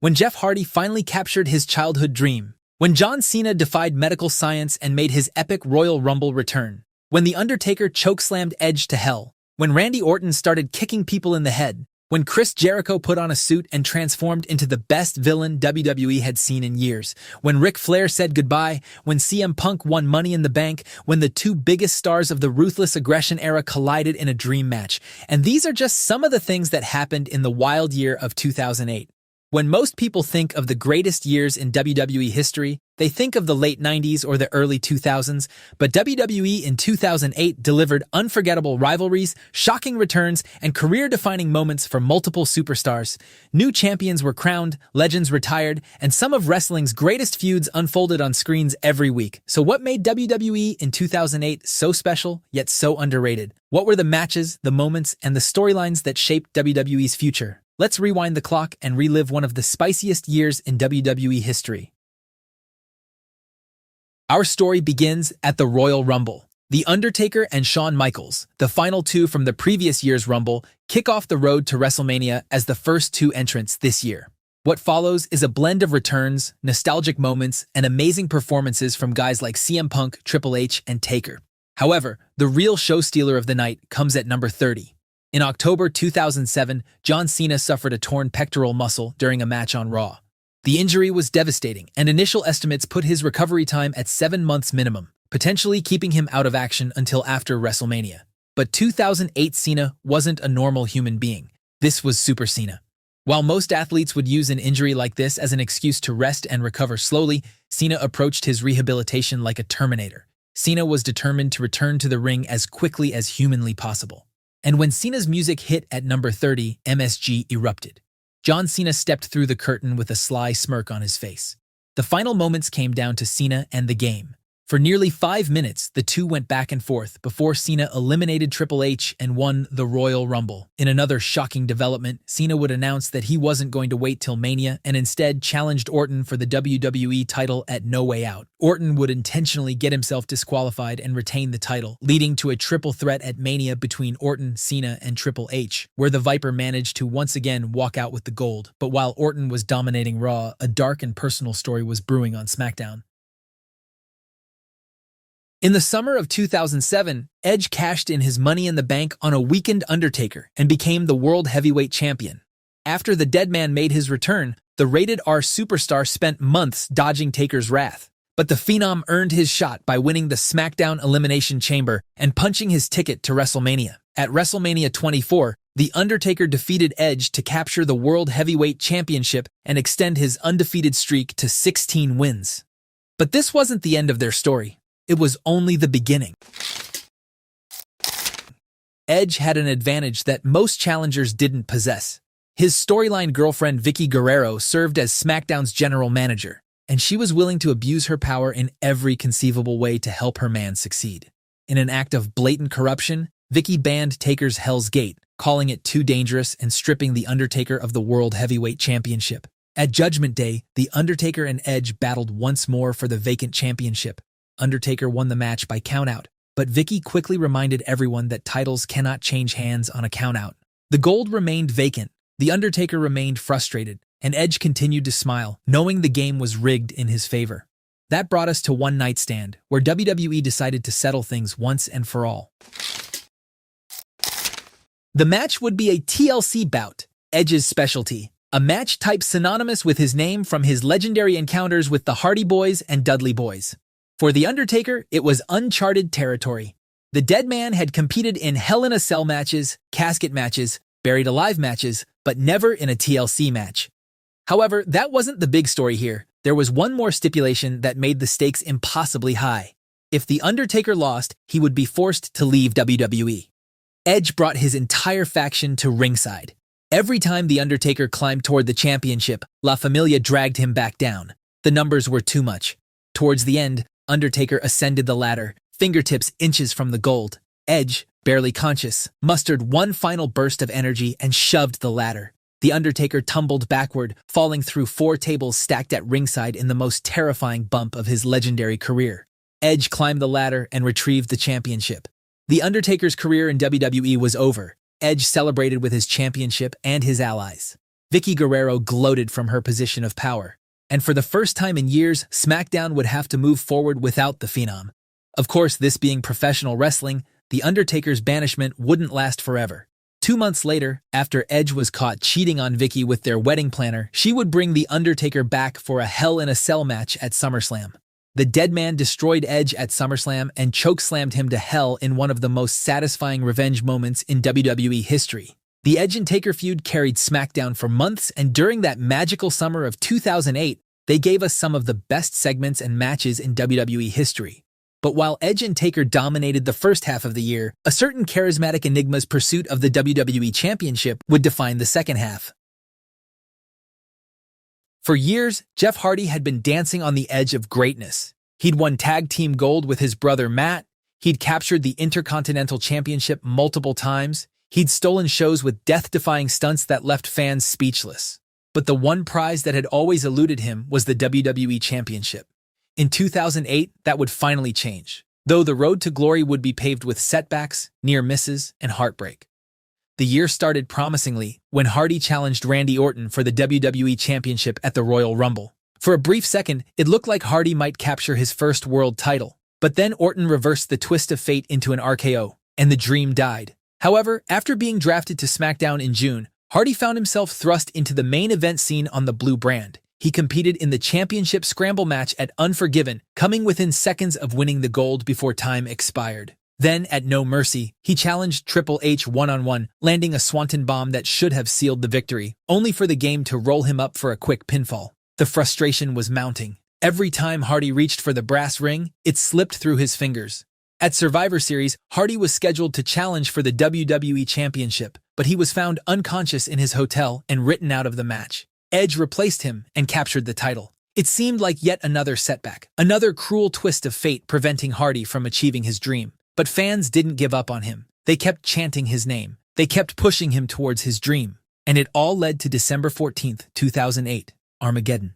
when Jeff Hardy finally captured his childhood dream, when John Cena defied medical science and made his epic Royal Rumble return, when The Undertaker chokeslammed Edge to hell, when Randy Orton started kicking people in the head, when Chris Jericho put on a suit and transformed into the best villain WWE had seen in years, when Ric Flair said goodbye, when CM Punk won Money in the Bank, when the two biggest stars of the Ruthless Aggression era collided in a dream match. And these are just some of the things that happened in the wild year of 2008. When most people think of the greatest years in WWE history, they think of the late 90s or the early 2000s, but WWE in 2008 delivered unforgettable rivalries, shocking returns, and career-defining moments for multiple superstars. New champions were crowned, legends retired, and some of wrestling's greatest feuds unfolded on screens every week. So what made WWE in 2008 so special, yet so underrated? What were the matches, the moments, and the storylines that shaped WWE's future? Let's rewind the clock and relive one of the spiciest years in WWE history. Our story begins at the Royal Rumble. The Undertaker and Shawn Michaels, the final two from the previous year's Rumble, kick off the road to WrestleMania as the first two entrants this year. What follows is a blend of returns, nostalgic moments, and amazing performances from guys like CM Punk, Triple H, and Taker. However, the real show stealer of the night comes at number 30. In October 2007, John Cena suffered a torn pectoral muscle during a match on Raw. The injury was devastating, and initial estimates put his recovery time at 7 months minimum, potentially keeping him out of action until after WrestleMania. But 2008 Cena wasn't a normal human being. This was Super Cena. While most athletes would use an injury like this as an excuse to rest and recover slowly, Cena approached his rehabilitation like a Terminator. Cena was determined to return to the ring as quickly as humanly possible. And when Cena's music hit at number 30, MSG erupted. John Cena stepped through the curtain with a sly smirk on his face. The final moments came down to Cena and the game. For nearly 5 minutes, the two went back and forth before Cena eliminated Triple H and won the Royal Rumble. In another shocking development, Cena would announce that he wasn't going to wait till Mania and instead challenged Orton for the WWE title at No Way Out. Orton would intentionally get himself disqualified and retain the title, leading to a triple threat at Mania between Orton, Cena, and Triple H, where the Viper managed to once again walk out with the gold. But while Orton was dominating Raw, a dark and personal story was brewing on SmackDown. In the summer of 2007, Edge cashed in his Money in the Bank on a weakened Undertaker and became the World Heavyweight Champion. After the Dead Man made his return, the Rated R superstar spent months dodging Taker's wrath. But the Phenom earned his shot by winning the SmackDown Elimination Chamber and punching his ticket to WrestleMania. At WrestleMania 24, The Undertaker defeated Edge to capture the World Heavyweight Championship and extend his undefeated streak to 16 wins. But this wasn't the end of their story. It was only the beginning. Edge had an advantage that most challengers didn't possess. His storyline girlfriend Vicky Guerrero served as SmackDown's general manager, and she was willing to abuse her power in every conceivable way to help her man succeed. In an act of blatant corruption, Vicky banned Taker's Hell's Gate, calling it too dangerous and stripping The Undertaker of the World Heavyweight Championship. At Judgment Day, The Undertaker and Edge battled once more for the vacant championship. Undertaker won the match by countout, but Vicky quickly reminded everyone that titles cannot change hands on a countout. The gold remained vacant, The Undertaker remained frustrated, and Edge continued to smile, knowing the game was rigged in his favor. That brought us to One Night Stand, where WWE decided to settle things once and for all. The match would be a TLC bout, Edge's specialty, a match type synonymous with his name from his legendary encounters with the Hardy Boys and Dudley Boys. For The Undertaker, it was uncharted territory. The Dead Man had competed in Hell in a Cell matches, casket matches, buried alive matches, but never in a TLC match. However, that wasn't the big story here. There was one more stipulation that made the stakes impossibly high. If The Undertaker lost, he would be forced to leave WWE. Edge brought his entire faction to ringside. Every time The Undertaker climbed toward the championship, La Familia dragged him back down. The numbers were too much. Towards the end, Undertaker ascended the ladder, fingertips inches from the gold. Edge, barely conscious, mustered one final burst of energy and shoved the ladder. The Undertaker tumbled backward, falling through 4 tables stacked at ringside in the most terrifying bump of his legendary career. Edge climbed the ladder and retrieved the championship. The Undertaker's career in WWE was over. Edge celebrated with his championship and his allies. Vicky Guerrero gloated from her position of power. And for the first time in years, SmackDown would have to move forward without the Phenom. Of course, this being professional wrestling, The Undertaker's banishment wouldn't last forever. 2 months later, after Edge was caught cheating on Vicky with their wedding planner, she would bring The Undertaker back for a Hell in a Cell match at SummerSlam. The dead man destroyed Edge at SummerSlam and chokeslammed him to hell in one of the most satisfying revenge moments in WWE history. The Edge and Taker feud carried SmackDown for months, and during that magical summer of 2008, they gave us some of the best segments and matches in WWE history. But while Edge and Taker dominated the first half of the year, a certain charismatic enigma's pursuit of the WWE Championship would define the second half. For years, Jeff Hardy had been dancing on the edge of greatness. He'd won Tag Team Gold with his brother Matt, he'd captured the Intercontinental Championship multiple times, he'd stolen shows with death-defying stunts that left fans speechless. But the one prize that had always eluded him was the WWE Championship. In 2008, that would finally change, though the road to glory would be paved with setbacks, near misses, and heartbreak. The year started promisingly when Hardy challenged Randy Orton for the WWE Championship at the Royal Rumble. For a brief second, it looked like Hardy might capture his first world title, but then Orton reversed the twist of fate into an RKO, and the dream died. However, after being drafted to SmackDown in June, Hardy found himself thrust into the main event scene on the blue brand. He competed in the championship scramble match at Unforgiven, coming within seconds of winning the gold before time expired. Then, at No Mercy, he challenged Triple H one-on-one, landing a swanton bomb that should have sealed the victory, only for the game to roll him up for a quick pinfall. The frustration was mounting. Every time Hardy reached for the brass ring, it slipped through his fingers. At Survivor Series, Hardy was scheduled to challenge for the WWE Championship, but he was found unconscious in his hotel and written out of the match. Edge replaced him and captured the title. It seemed like yet another setback, another cruel twist of fate preventing Hardy from achieving his dream. But fans didn't give up on him. They kept chanting his name. They kept pushing him towards his dream. And it all led to December 14th, 2008, Armageddon.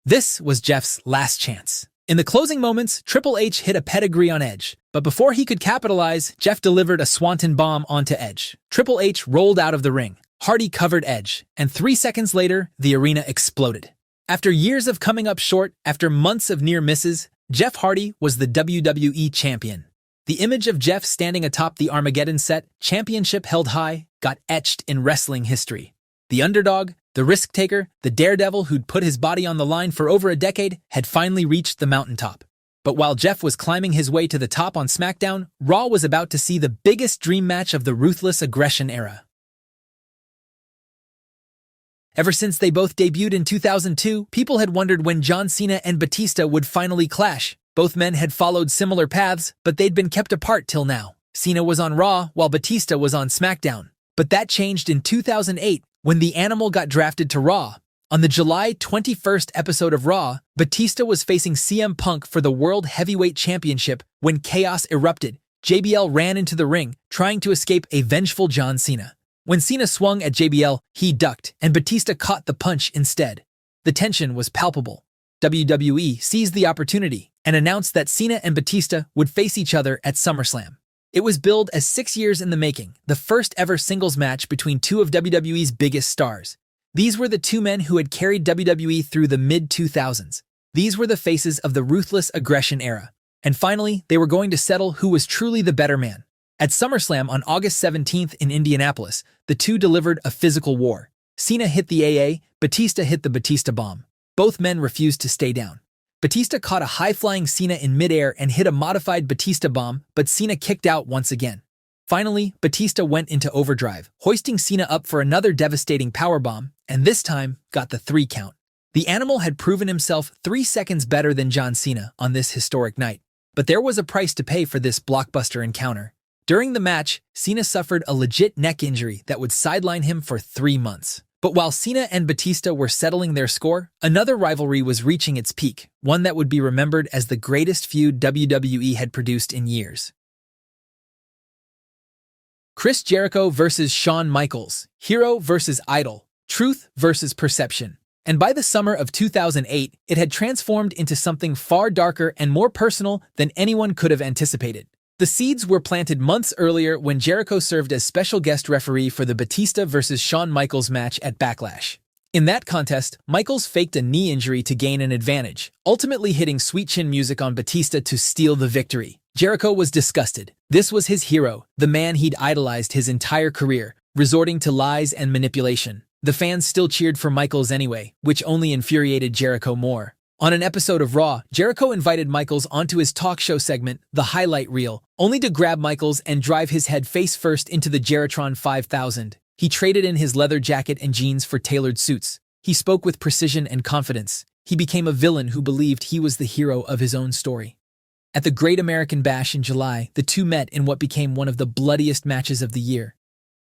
This was Jeff's last chance. In the closing moments, Triple H hit a pedigree on Edge. But before he could capitalize, Jeff delivered a swanton bomb onto Edge. Triple H rolled out of the ring. Hardy covered Edge, and 3 seconds later, the arena exploded. After years of coming up short, after months of near misses, Jeff Hardy was the WWE Champion. The image of Jeff standing atop the Armageddon set, championship held high, got etched in wrestling history. The underdog, the risk-taker, the daredevil who'd put his body on the line for over a decade, had finally reached the mountaintop. But while Jeff was climbing his way to the top on SmackDown, Raw was about to see the biggest dream match of the ruthless aggression era. Ever since they both debuted in 2002, people had wondered when John Cena and Batista would finally clash. Both men had followed similar paths, but they'd been kept apart till now. Cena was on Raw, while Batista was on SmackDown. But that changed in 2008, when the Animal got drafted to Raw. On the July 21st episode of Raw, Batista was facing CM Punk for the World Heavyweight Championship when chaos erupted. JBL ran into the ring, trying to escape a vengeful John Cena. When Cena swung at JBL, he ducked, and Batista caught the punch instead. The tension was palpable. WWE seized the opportunity and announced that Cena and Batista would face each other at SummerSlam. It was billed as 6 years in the making, the first ever singles match between two of WWE's biggest stars. These were the two men who had carried WWE through the mid-2000s. These were the faces of the ruthless aggression era. And finally, they were going to settle who was truly the better man. At SummerSlam on August 17th in Indianapolis, the two delivered a physical war. Cena hit the AA, Batista hit the Batista bomb. Both men refused to stay down. Batista caught a high-flying Cena in midair and hit a modified Batista bomb, but Cena kicked out once again. Finally, Batista went into overdrive, hoisting Cena up for another devastating powerbomb, and this time got the 3 count. The Animal had proven himself 3 seconds better than John Cena on this historic night. But there was a price to pay for this blockbuster encounter. During the match, Cena suffered a legit neck injury that would sideline him for 3 months. But while Cena and Batista were settling their score, another rivalry was reaching its peak, one that would be remembered as the greatest feud WWE had produced in years. Chris Jericho versus Shawn Michaels, hero versus idol, truth versus perception. And by the summer of 2008, it had transformed into something far darker and more personal than anyone could have anticipated. The seeds were planted months earlier when Jericho served as special guest referee for the Batista vs. Shawn Michaels match at Backlash. In that contest, Michaels faked a knee injury to gain an advantage, ultimately hitting sweet chin music on Batista to steal the victory. Jericho was disgusted. This was his hero, the man he'd idolized his entire career, resorting to lies and manipulation. The fans still cheered for Michaels anyway, which only infuriated Jericho more. On an episode of Raw, Jericho invited Michaels onto his talk show segment, The Highlight Reel, only to grab Michaels and drive his head face first into the Geritron 5000. He traded in his leather jacket and jeans for tailored suits. He spoke with precision and confidence. He became a villain who believed he was the hero of his own story. At the Great American Bash in July, the two met in what became one of the bloodiest matches of the year.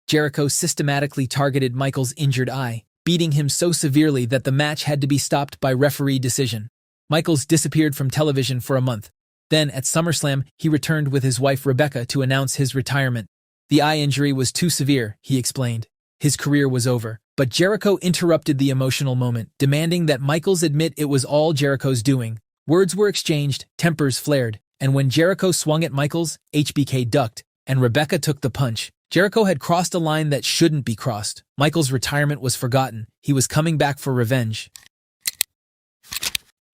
Jericho systematically targeted Michaels' injured eye, beating him so severely that the match had to be stopped by referee decision. Michaels disappeared from television for a month. Then, at SummerSlam, he returned with his wife Rebecca to announce his retirement. The eye injury was too severe, he explained. His career was over. But Jericho interrupted the emotional moment, demanding that Michaels admit it was all Jericho's doing. Words were exchanged, tempers flared, and when Jericho swung at Michaels, HBK ducked, and Rebecca took the punch. Jericho had crossed a line that shouldn't be crossed. Michaels' retirement was forgotten. He was coming back for revenge.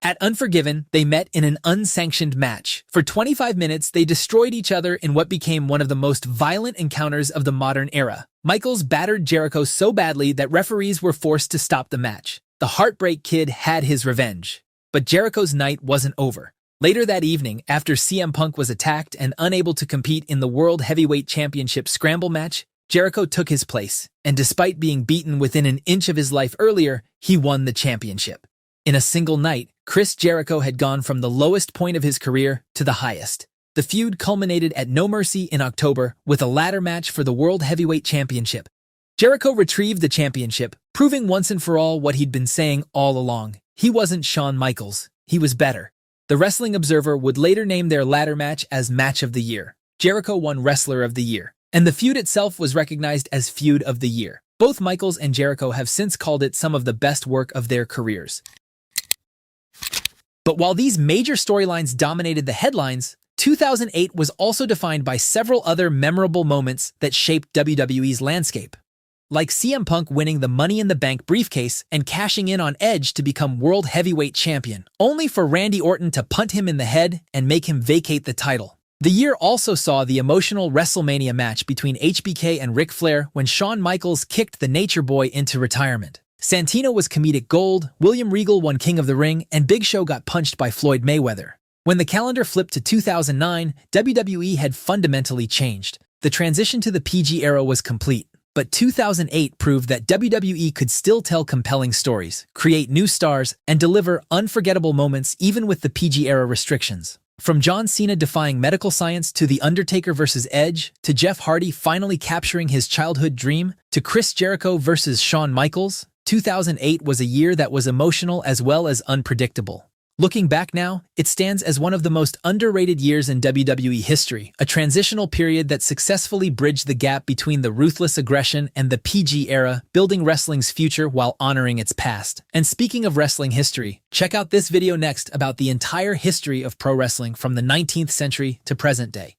At Unforgiven, they met in an unsanctioned match. For 25 minutes, they destroyed each other in what became one of the most violent encounters of the modern era. Michaels battered Jericho so badly that referees were forced to stop the match. The Heartbreak Kid had his revenge. But Jericho's night wasn't over. Later that evening, after CM Punk was attacked and unable to compete in the World Heavyweight Championship Scramble match, Jericho took his place, and despite being beaten within an inch of his life earlier, he won the championship. In a single night, Chris Jericho had gone from the lowest point of his career to the highest. The feud culminated at No Mercy in October with a ladder match for the World Heavyweight Championship. Jericho retrieved the championship, proving once and for all what he'd been saying all along. He wasn't Shawn Michaels. He was better. The Wrestling Observer would later name their ladder match as Match of the Year. Jericho won Wrestler of the Year, and the feud itself was recognized as Feud of the Year. Both Michaels and Jericho have since called it some of the best work of their careers. But while these major storylines dominated the headlines, 2008 was also defined by several other memorable moments that shaped WWE's landscape. Like CM Punk winning the Money in the Bank briefcase and cashing in on Edge to become World Heavyweight Champion, only for Randy Orton to punt him in the head and make him vacate the title. The year also saw the emotional WrestleMania match between HBK and Ric Flair when Shawn Michaels kicked the Nature Boy into retirement. Santino was comedic gold, William Regal won King of the Ring, and Big Show got punched by Floyd Mayweather. When the calendar flipped to 2009, WWE had fundamentally changed. The transition to the PG era was complete. But 2008 proved that WWE could still tell compelling stories, create new stars, and deliver unforgettable moments even with the PG-era restrictions. From John Cena defying medical science to The Undertaker vs. Edge, to Jeff Hardy finally capturing his childhood dream, to Chris Jericho vs. Shawn Michaels, 2008 was a year that was emotional as well as unpredictable. Looking back now, it stands as one of the most underrated years in WWE history, a transitional period that successfully bridged the gap between the ruthless aggression and the PG era, building wrestling's future while honoring its past. And speaking of wrestling history, check out this video next about the entire history of pro wrestling from the 19th century to present day.